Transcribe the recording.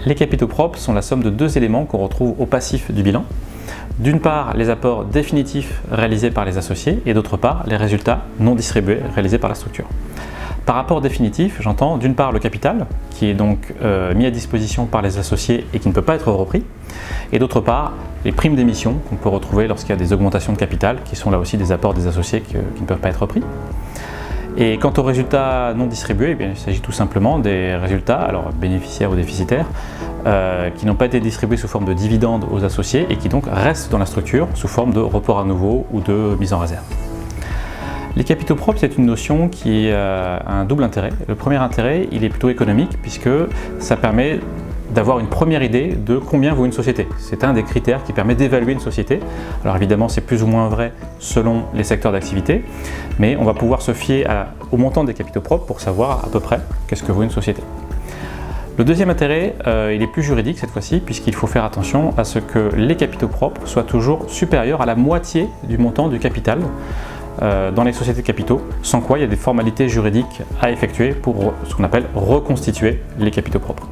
Les capitaux propres sont la somme de deux éléments qu'on retrouve au passif du bilan. D'une part, les apports définitifs réalisés par les associés et d'autre part, les résultats non distribués réalisés par la structure. Par rapport définitif, j'entends d'une part le capital, qui est donc mis à disposition par les associés et qui ne peut pas être repris, et d'autre part les primes d'émission qu'on peut retrouver lorsqu'il y a des augmentations de capital, qui sont là aussi des apports des associés qui ne peuvent pas être repris. Et quant aux résultats non distribués, eh bien, il s'agit tout simplement des résultats, alors bénéficiaires ou déficitaires, qui n'ont pas été distribués sous forme de dividendes aux associés et qui donc restent dans la structure sous forme de report à nouveau ou de mise en réserve. Les capitaux propres, c'est une notion qui a un double intérêt. Le premier intérêt, il est plutôt économique puisque ça permet d'avoir une première idée de combien vaut une société. C'est un des critères qui permet d'évaluer une société. Alors évidemment, c'est plus ou moins vrai selon les secteurs d'activité, mais on va pouvoir se fier au montant des capitaux propres pour savoir à peu près qu'est-ce que vaut une société. Le deuxième intérêt, il est plus juridique cette fois-ci, puisqu'il faut faire attention à ce que les capitaux propres soient toujours supérieurs à la moitié du montant du capital dans les sociétés de capitaux, sans quoi il y a des formalités juridiques à effectuer pour ce qu'on appelle reconstituer les capitaux propres.